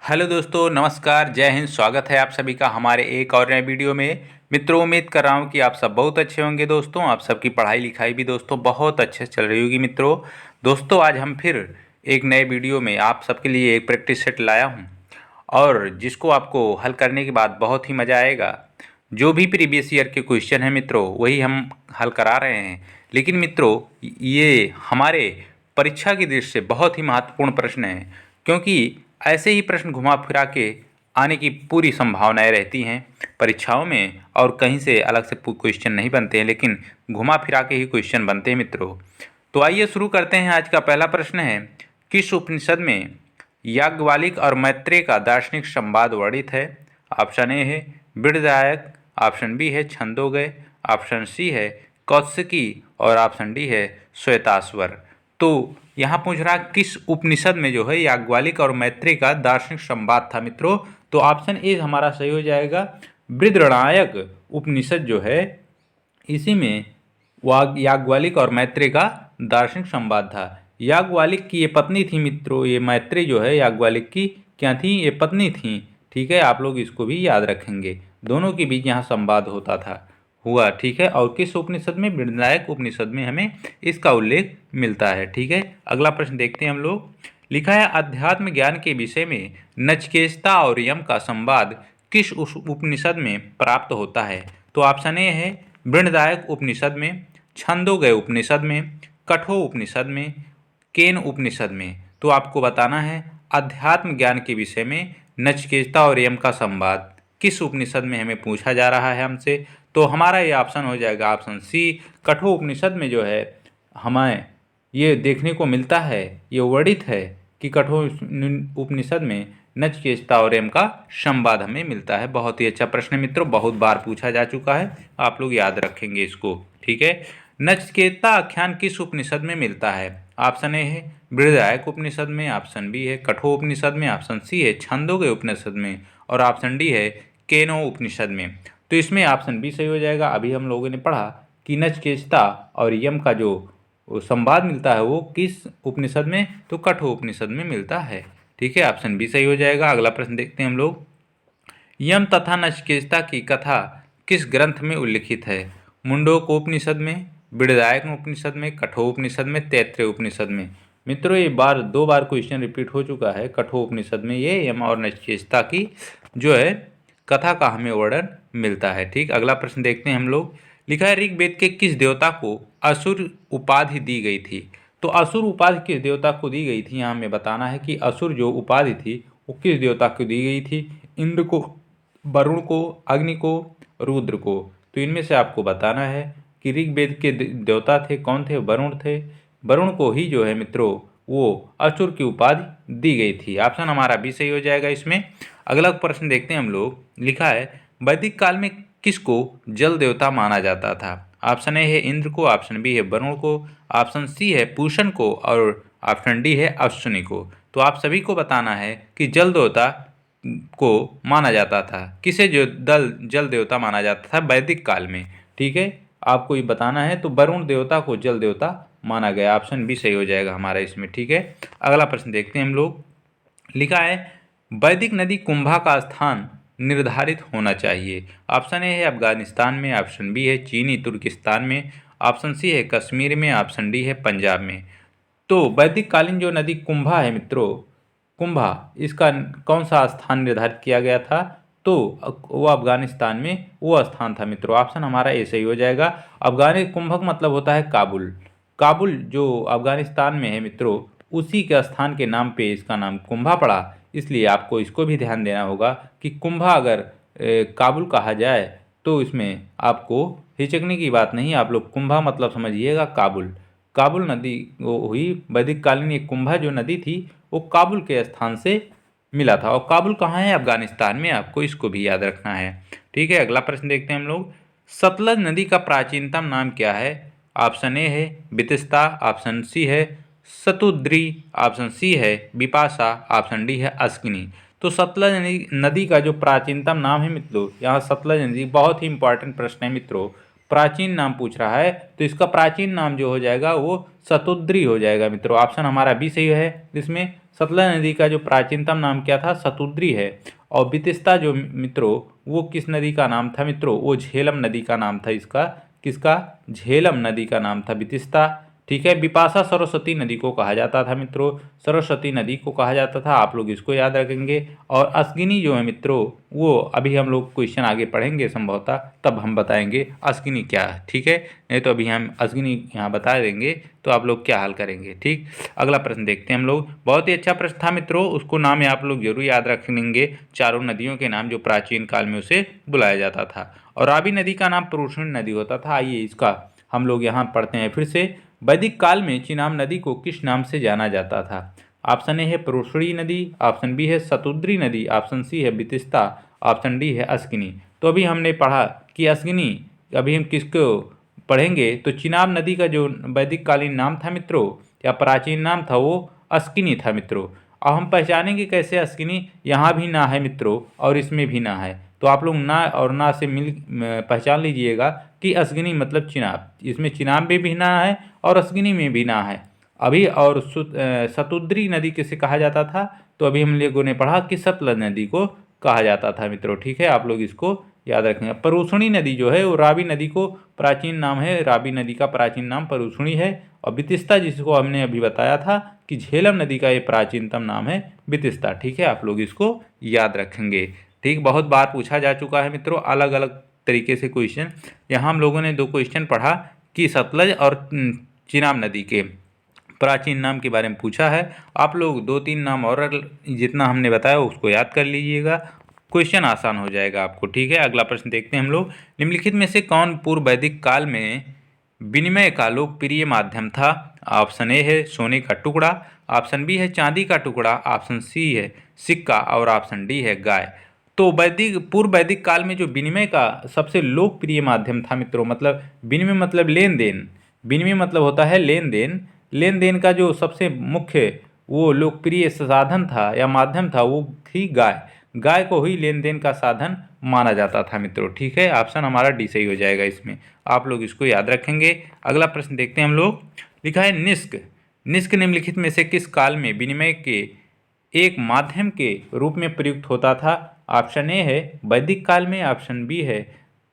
Hello दोस्तों, नमस्कार, जय हिंद। स्वागत है आप सभी का हमारे एक और नए वीडियो में। मित्रों, उम्मीद कर रहा हूं कि आप सब बहुत अच्छे होंगे। दोस्तों, आप सबकी पढ़ाई लिखाई भी दोस्तों बहुत अच्छे से चल रही होगी। दोस्तों आज हम फिर एक नए वीडियो में आप सबके लिए एक प्रैक्टिस सेट लाया हूं और जिसको आपको हल करने के बाद बहुत ही मज़ा आएगा। जो भी प्रीवियस ईयर के क्वेश्चन हैं मित्रों, वही हम हल करा रहे हैं। लेकिन मित्रों, ये हमारे परीक्षा की दृष्टि से बहुत ही महत्वपूर्ण प्रश्न है, क्योंकि ऐसे ही प्रश्न घुमा फिरा के आने की पूरी संभावनाएं रहती हैं परीक्षाओं में, और कहीं से अलग से क्वेश्चन नहीं बनते हैं, लेकिन घुमा फिरा के ही क्वेश्चन बनते हैं मित्रों। तो आइए शुरू करते हैं। आज का पहला प्रश्न है, किस उपनिषद में याज्ञवल्क्य और मैत्रेय का दार्शनिक संवाद वर्णित है? ऑप्शन ए है बृहदारण्यक, ऑप्शन बी है छंदोग्य, ऑप्शन सी है कौत्सिकी और ऑप्शन डी है श्वेताश्वर। तो यहाँ पूछ रहा किस उपनिषद में जो है याज्ञवल्क्य और मैत्रेय का दार्शनिक संवाद था मित्रों। तो ऑप्शन ए हमारा सही हो जाएगा। बृहदारण्यक उपनिषद जो है, इसी में याज्ञवल्क्य और मैत्रेय का दार्शनिक संवाद था। याज्ञवल्क्य की ये पत्नी थी मित्रों, ये मैत्रेय जो है याज्ञवल्क्य की क्या थी, ये पत्नी थी। ठीक है, आप लोग इसको भी याद रखेंगे। दोनों के बीच यहाँ संवाद होता था, हुआ। ठीक है, और किस उपनिषद में? बृहदारण्यक उपनिषद में हमें इसका उल्लेख मिलता है। ठीक है, अगला प्रश्न देखते हैं हम लोग। लिखा है, अध्यात्म ज्ञान के विषय में नचिकेता और यम का संवाद किस उपनिषद में प्राप्त होता है? तो ऑप्शन ए है बृहदारण्यक उपनिषद में, छंदोग्य उपनिषद में, कठोर उपनिषद में, केन उपनिषद में। तो आपको बताना है अध्यात्म ज्ञान के विषय में नचिकेता और यम का संवाद किस उपनिषद में हमें पूछा जा रहा है हमसे। तो हमारा ये ऑप्शन हो जाएगा ऑप्शन सी, कठोर उपनिषद में जो है हमें ये देखने को मिलता है, ये वर्णित है कि कठोर उपनिषद में नचिकेता और यम का संवाद हमें मिलता है। बहुत ही अच्छा प्रश्न है मित्रों, बहुत बार पूछा जा चुका है, आप लोग याद रखेंगे इसको। ठीक है, नचिकेता आख्यान किस उपनिषद में मिलता है? ऑप्शन ए है बृहदारण्यक उपनिषद में, ऑप्शन बी है कठोर उपनिषद में, ऑप्शन सी है छंदोग्य उपनिषद में, और ऑप्शन डी है केनो उपनिषद में। तो इसमें ऑप्शन बी सही हो जाएगा। अभी हम लोगों ने पढ़ा कि नचिकेता और यम का जो संवाद मिलता है वो किस उपनिषद में? तो कठोर उपनिषद में मिलता है। ठीक है, ऑप्शन बी सही हो जाएगा। अगला प्रश्न देखते हैं हम लोग। यम तथा नचिकेता की कथा किस ग्रंथ में उल्लिखित है? मुंडकोपनिषद में, बृहदारण्यक उपनिषद में, कठोर उपनिषद में, तैत्तिरीय उपनिषद में। मित्रों, ये दो बार क्वेश्चन रिपीट हो चुका है। कठोर उपनिषद में ये यम और नचिकेता की जो है कथा का हमें वर्णन मिलता है। ठीक, अगला प्रश्न देखते हैं हम लोग। लिखा है, ऋग्वेद के किस देवता को असुर उपाधि दी गई थी? तो असुर उपाधि किस देवता को दी गई थी? यहाँ हमें बताना है कि असुर जो उपाधि थी वो किस देवता को दी गई थी। इंद्र को, वरुण को, अग्नि को, रुद्र को। तो इनमें से आपको बताना है कि ऋग्वेद के देवता थे कौन थे? वरुण थे। वरुण को ही जो है मित्रों वो असुर की उपाधि दी गई थी। ऑप्शन हमारा बी सही हो जाएगा इसमें। अगला प्रश्न देखते हैं हम लोग। लिखा है, वैदिक काल में किसको जल देवता माना जाता था? ऑप्शन ए है इंद्र को, ऑप्शन बी है वरुण को, ऑप्शन सी है पूषण को, और ऑप्शन डी है अश्विनी को। तो आप सभी को बताना है कि जल देवता को माना जाता था, किसे जो जल देवता माना जाता था वैदिक काल में। ठीक है, आपको ये बताना है। तो वरुण देवता को जल देवता माना गया। ऑप्शन बी सही हो जाएगा हमारा इसमें। ठीक है, अगला प्रश्न देखते हैं हम लोग। लिखा है, वैदिक नदी कुंभा का स्थान निर्धारित होना चाहिए। ऑप्शन ए है अफगानिस्तान में, ऑप्शन बी है चीनी तुर्किस्तान में, ऑप्शन सी है कश्मीर में, ऑप्शन डी है पंजाब में। तो वैदिक कालीन जो नदी कुंभा है मित्रों, कुंभा, इसका कौन सा स्थान निर्धारित किया गया था? तो वो अफगानिस्तान में वो स्थान था मित्रों। ऑप्शन हमारा ए सही हो जाएगा। कुंभक मतलब होता है काबुल। काबुल जो अफगानिस्तान में है मित्रों, उसी के स्थान के नाम पे इसका नाम कुंभा पड़ा। इसलिए आपको इसको भी ध्यान देना होगा कि कुंभा अगर काबुल कहा जाए तो इसमें आपको हिचकने की बात नहीं। आप लोग कुंभा मतलब समझिएगा काबुल। काबुल नदी वो हुई वैदिक कालीन। ये कुंभा जो नदी थी वो काबुल के स्थान से मिला था, और काबुल कहाँ है? अफगानिस्तान में। आपको इसको भी याद रखना है। ठीक है, अगला प्रश्न देखते हैं हम लोग। सतलज नदी का प्राचीनतम नाम क्या है? ऑप्शन ए है बितस्ता, ऑप्शन सी है सतुद्री, ऑप्शन सी है बिपाशा, ऑप्शन डी है अस्किनी। तो सतलज नदी का जो प्राचीनतम नाम है मित्रों, यहाँ सतलज नदी, बहुत ही इंपॉर्टेंट प्रश्न है मित्रों, प्राचीन नाम पूछ रहा है तो इसका प्राचीन नाम जो हो जाएगा वो शतुद्री हो जाएगा मित्रों। ऑप्शन हमारा बी सही है। इसमें सतलज नदी का जो प्राचीनतम नाम क्या था, शतुद्री है। और बितिस्ता जो मित्रों वो किस नदी का नाम था मित्रों, वो झेलम नदी का नाम था इसका। किसका? झेलम नदी का नाम था बितिस्ता। ठीक है। बिपाशा सरस्वती नदी को कहा जाता था मित्रों, सरस्वती नदी को कहा जाता था, आप लोग इसको याद रखेंगे। और अस्गिनी जो है मित्रों वो अभी हम लोग क्वेश्चन आगे पढ़ेंगे संभवतः, तब हम बताएंगे अस्गिनी क्या है। ठीक है, नहीं तो अभी हम अस्गिनी यहाँ बता देंगे तो आप लोग क्या हल करेंगे। ठीक, अगला प्रश्न देखते हैं हम लोग। बहुत ही अच्छा प्रश्न था मित्रों, उसको नाम आप लोग जरूर याद रखेंगे। चारों नदियों के नाम जो प्राचीन काल में उसे बुलाया जाता था। और रावी नदी का नाम पुरुषणी नदी होता था। आइए इसका हम लोग यहाँ पढ़ते हैं फिर से। वैदिक काल में चिनाब नदी को किस नाम से जाना जाता था? ऑप्शन ए है पुरुषणी नदी, ऑप्शन बी है शतुद्री नदी, ऑप्शन सी है बितिस्ता, ऑप्शन डी है अस्गिनी। तो अभी हमने पढ़ा कि अस्गिनी, अभी हम किसको पढ़ेंगे तो चिनाब नदी का जो वैदिक कालीन नाम था मित्रों या प्राचीन नाम था वो अस्किनी था मित्रों। अब हम पहचानेंगे कैसे अस्किनी, यहाँ भी ना है मित्रों और इसमें भी ना है, तो आप लोग ना और ना से मिल पहचान लीजिएगा कि अस्गिनी मतलब चिनाब। इसमें चिनाब में भी ना है और अस्गिनी में भी ना है। अभी और शतुद्री नदी किसे कहा जाता था, तो अभी हम लोगों ने पढ़ा कि सतलज नदी को कहा जाता था मित्रों। ठीक है, आप लोग इसको याद रखेंगे। परुषणी नदी जो है वो रावी नदी को प्राचीन नाम है, रावी नदी का प्राचीन नाम परुषणी है। और बितिस्ता जिसको हमने अभी बताया था कि झेलम नदी का ये प्राचीनतम नाम है बितिस्ता। ठीक है, आप लोग इसको याद रखेंगे। ठीक, बहुत बार पूछा जा चुका है मित्रों अलग अलग तरीके से क्वेश्चन। यहाँ हम लोगों ने 2 क्वेश्चन पढ़ा कि सतलज और चिनाब नदी के प्राचीन नाम के बारे में पूछा है। आप लोग 2-3 नाम और जितना हमने बताया उसको याद कर लीजिएगा, क्वेश्चन आसान हो जाएगा आपको। ठीक है, अगला प्रश्न देखते हैं हम लोग। निम्नलिखित में से कौन पूर्व वैदिक काल में विनिमय का लोकप्रिय माध्यम था? ऑप्शन ए है सोने का टुकड़ा, ऑप्शन बी है चांदी का टुकड़ा, ऑप्शन सी है सिक्का और ऑप्शन डी है गाय। तो पूर्व वैदिक काल में जो विनिमय का सबसे लोकप्रिय माध्यम था मित्रों, मतलब विनिमय मतलब लेन देन, विनिमय मतलब होता है लेन देन, लेन देन का जो सबसे मुख्य वो लोकप्रिय साधन था या माध्यम था वो थी गाय। गाय को ही लेन देन का साधन माना जाता था मित्रों। ठीक है, ऑप्शन हमारा डी सही हो जाएगा इसमें, आप लोग इसको याद रखेंगे। अगला प्रश्न देखते हैं हम लोग। लिखा है निष्क, निष्क निम्नलिखित में से किस काल में विनिमय के एक माध्यम के रूप में प्रयुक्त होता था? ऑप्शन ए है वैदिक काल में, ऑप्शन बी है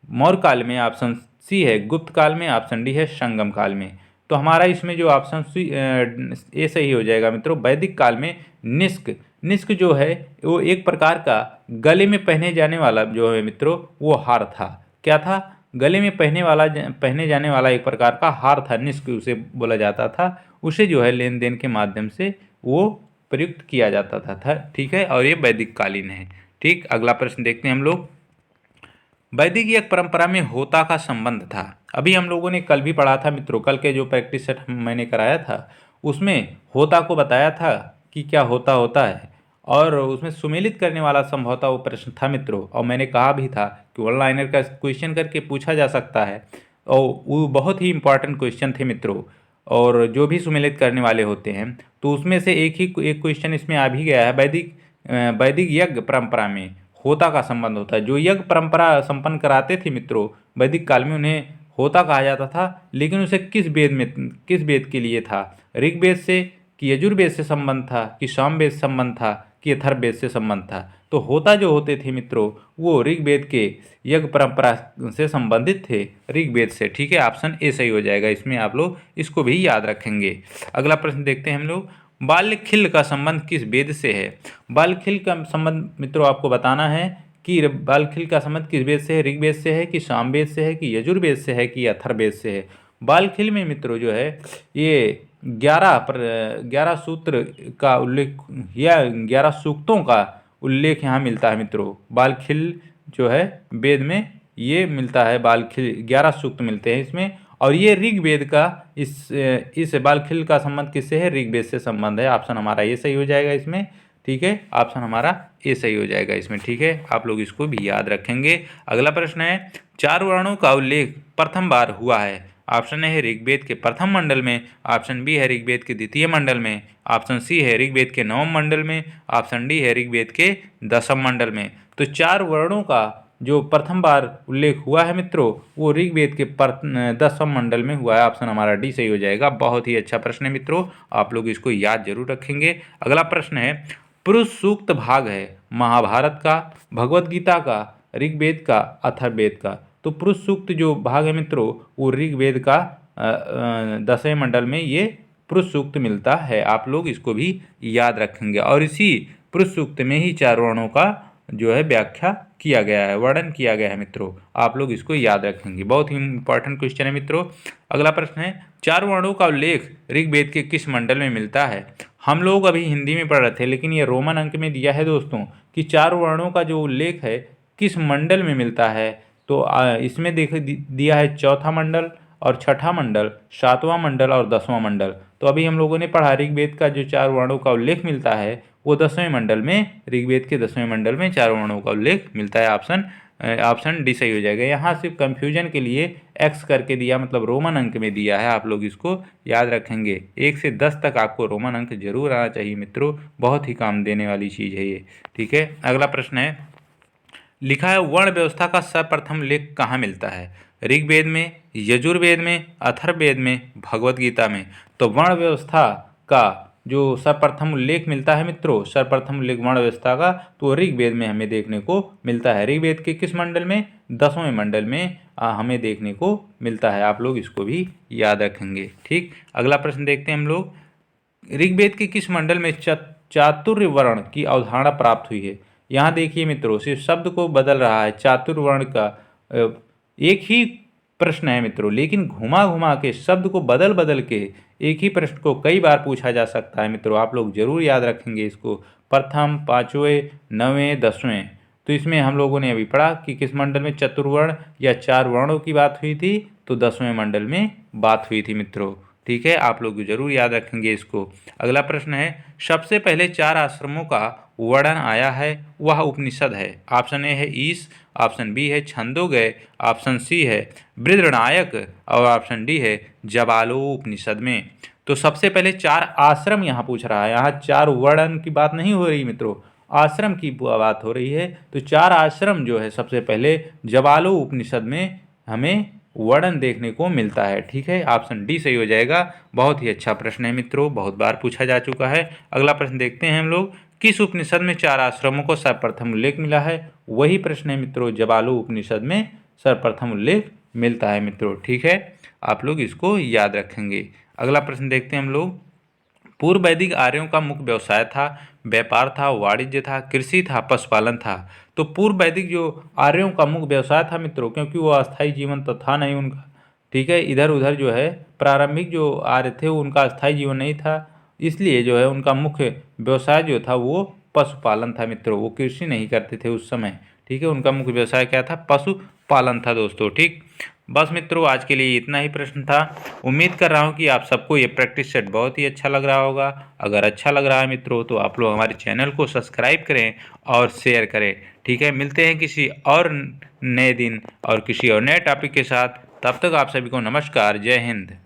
मौर्य काल में, ऑप्शन सी है गुप्त काल में, ऑप्शन डी है संगम काल में। तो हमारा इसमें जो ऑप्शन सी ए सही हो जाएगा मित्रों। वैदिक काल में निष्क, निष्क जो है वो एक प्रकार का गले में पहने जाने वाला जो है मित्रों वो हार था। क्या था? गले में पहने जाने वाला एक प्रकार का हार था, निष्क उसे बोला जाता था। उसे जो है लेन देन के माध्यम से वो प्रयुक्त किया जाता था। ठीक है, और ये वैदिक कालीन है। ठीक, अगला प्रश्न देखते हैं हम लोग। वैदिक एक परंपरा में होता का संबंध था। अभी हम लोगों ने कल भी पढ़ा था मित्रों, कल के जो प्रैक्टिस सेट मैंने कराया था उसमें होता को बताया था कि क्या होता होता है, और उसमें सुमेलित करने वाला संभवतः वो प्रश्न था मित्रों। और मैंने कहा भी था कि ऑनलाइनर का क्वेश्चन करके पूछा जा सकता है, और वो बहुत ही इंपॉर्टेंट क्वेश्चन थे मित्रों। और जो भी सुमेलित करने वाले होते हैं तो उसमें से एक क्वेश्चन इसमें आ भी गया है। वैदिक यज्ञ परंपरा में होता का संबंध होता है। जो यज्ञ परंपरा संपन्न कराते थे मित्रों वैदिक काल में उन्हें होता कहा जाता था, लेकिन उसे किस वेद के लिए था? ऋग्वेद से कि यजुर्वेद से संबंध था कि सामवेद से संबंध था कि अथर्ववेद से संबंध था? तो होता जो होते थे मित्रों वो ऋग्वेद के यज्ञ परंपरा से संबंधित थे, ऋग्वेद से। ठीक है, ऑप्शन ए सही हो जाएगा इसमें, आप लोग इसको भी याद रखेंगे। अगला प्रश्न देखते हैं हम लोग। बाल्यखिल का संबंध किस वेद से है? बाल्यखिल का संबंध मित्रों आपको बताना है कि बाल्यखिल का संबंध किस वेद से है, ऋग्वेद से है कि सामवेद से है कि यजुर्वेद से है कि अथर्ववेद से है? बाल्यखिल में मित्रों जो है ये 11 सूत्र का उल्लेख या 11 सूक्तों का उल्लेख यहाँ मिलता है मित्रों। बाल्यखिल जो है वेद में ये मिलता है, बाल्यखिल 11 सूक्त मिलते हैं इसमें। और ये ऋग्वेद का इस बाल्यखिल का संबंध किससे है? ऋग्वेद से संबंध है। ऑप्शन हमारा ये सही हो जाएगा इसमें। ठीक है, ऑप्शन हमारा ए सही हो जाएगा इसमें। ठीक है, आप लोग इसको भी याद रखेंगे। अगला प्रश्न है 4 वर्णों का उल्लेख प्रथम बार हुआ है। ऑप्शन ए है ऋग्वेद के प्रथम मंडल में, ऑप्शन बी है ऋग्वेद के द्वितीय मंडल में, ऑप्शन सी है ऋग्वेद के 9वें मंडल में, ऑप्शन डी है ऋग्वेद के 10वें मंडल में। तो 4 वर्णों का जो प्रथम बार उल्लेख हुआ है मित्रों वो ऋग्वेद के 10वें मंडल में हुआ है। ऑप्शन हमारा डी सही हो जाएगा। बहुत ही अच्छा प्रश्न है मित्रों, आप लोग इसको याद जरूर रखेंगे। अगला प्रश्न है, पुरुष सूक्त भाग है महाभारत का, भगवत गीता का, ऋग्वेद का, अथर्ववेद का। तो पुरुष सूक्त जो भाग है मित्रों वो ऋग्वेद का 10वें मंडल में ये पुरुष सूक्त मिलता है। आप लोग इसको भी याद रखेंगे। और इसी पुरुष सूक्त में ही 4 वर्णों का जो है व्याख्या किया गया है, वर्णन किया गया है मित्रों। आप लोग इसको याद रखेंगे, बहुत ही इंपॉर्टेंट क्वेश्चन है मित्रों। अगला प्रश्न है, 4 वर्णों का उल्लेख ऋग्वेद के किस मंडल में मिलता है। हम लोग अभी हिंदी में पढ़ रहे थे, लेकिन ये रोमन अंक में दिया है दोस्तों कि 4 वर्णों का जो उल्लेख है किस मंडल में मिलता है। तो इसमें देख दिया है चौथा मंडल और छठा मंडल, 7वां मंडल और 10वां मंडल। तो अभी हम लोगों ने पढ़ा ऋग्वेद का जो 4 वर्णों का उल्लेख मिलता है वो 10वें मंडल में, ऋग्वेद के 10वें मंडल में 4 वर्णों का उल्लेख मिलता है। ऑप्शन डी सही हो जाएगा। यहाँ सिर्फ कंफ्यूजन के लिए एक्स करके दिया, मतलब रोमन अंक में दिया है। आप लोग इसको याद रखेंगे। 1 से 10 तक आपको रोमन अंक जरूर आना चाहिए मित्रों, बहुत ही काम देने वाली चीज़ है ये। ठीक है, अगला प्रश्न है, लिखा है वर्ण व्यवस्था का सर्वप्रथम लेख कहाँ मिलता है। ऋग्वेद में, यजुर्वेद में, अथर्ववेद में, भगवत गीता में। तो वर्ण व्यवस्था का जो सर्वप्रथम उल्लेख मिलता है मित्रों, सर्वप्रथम उल्लेख वर्ण व्यवस्था का तो ऋग्वेद में हमें देखने को मिलता है। ऋग्वेद के किस मंडल में, 10वें मंडल में हमें देखने को मिलता है। आप लोग इसको भी याद रखेंगे। ठीक, अगला प्रश्न देखते हैं हम लोग, ऋग्वेद के किस मंडल में चातुर्य वर्ण की अवधारणा प्राप्त हुई है। यहाँ देखिए मित्रों, सिर्फ शब्द को बदल रहा है, चातुर्वर्ण का एक ही प्रश्न है मित्रों, लेकिन घुमा घुमा के शब्द को बदल बदल के एक ही प्रश्न को कई बार पूछा जा सकता है मित्रों। आप लोग जरूर याद रखेंगे इसको। प्रथम, 5वें, 9वें, 10वें। तो इसमें हम लोगों ने अभी पढ़ा कि किस मंडल में चतुर्वर्ण या 4 वर्णों की बात हुई थी, तो 10वें मंडल में बात हुई थी मित्रों। ठीक है, आप लोग जरूर याद रखेंगे इसको। अगला प्रश्न है, सबसे पहले 4 आश्रमों का वर्णन आया है वह उपनिषद है। ऑप्शन ए है ईश, ऑप्शन बी है छंदोगय, ऑप्शन सी है बृहदारण्यक और ऑप्शन डी है जाबालोपनिषद में। तो सबसे पहले 4 आश्रम यहाँ पूछ रहा है। यहाँ 4 वर्णन की बात नहीं हो रही मित्रों, आश्रम की बात हो रही है। तो 4 आश्रम जो है सबसे पहले जाबालोपनिषद में हमें वर्णन देखने को मिलता है। ठीक है, ऑप्शन डी सही हो जाएगा। बहुत ही अच्छा प्रश्न है मित्रों, बहुत बार पूछा जा चुका है। अगला प्रश्न देखते हैं हम लोग, किस उपनिषद में 4 आश्रमों को सर्वप्रथम उल्लेख मिला है। वही प्रश्न है मित्रों, जाबालो उपनिषद में सर्वप्रथम उल्लेख मिलता है मित्रों। ठीक है, आप लोग इसको याद रखेंगे। अगला प्रश्न देखते हैं हम लोग, पूर्व वैदिक आर्यों का मुख्य व्यवसाय था, व्यापार था, वाणिज्य था, कृषि था, पशुपालन था। तो पूर्व वैदिक जो आर्यों का मुख्य व्यवसाय था मित्रों, क्योंकि वो अस्थायी जीवन तो था नहीं उनका। ठीक है, इधर उधर जो है प्रारंभिक जो आर्य थे उनका अस्थायी जीवन नहीं था, इसलिए जो है उनका मुख्य व्यवसाय जो था वो पशुपालन था मित्रों। वो कृषि नहीं करते थे उस समय। ठीक है, उनका मुख्य व्यवसाय क्या था, पशुपालन था दोस्तों। ठीक, बस मित्रों आज के लिए इतना ही प्रश्न था। उम्मीद कर रहा हूँ कि आप सबको ये प्रैक्टिस सेट बहुत ही अच्छा लग रहा होगा। अगर अच्छा लग रहा है मित्रों तो आप लोग हमारे चैनल को सब्सक्राइब करें और शेयर करें। ठीक है, मिलते हैं किसी और नए दिन और किसी और नए टॉपिक के साथ। तब तक आप सभी को नमस्कार, जय हिंद।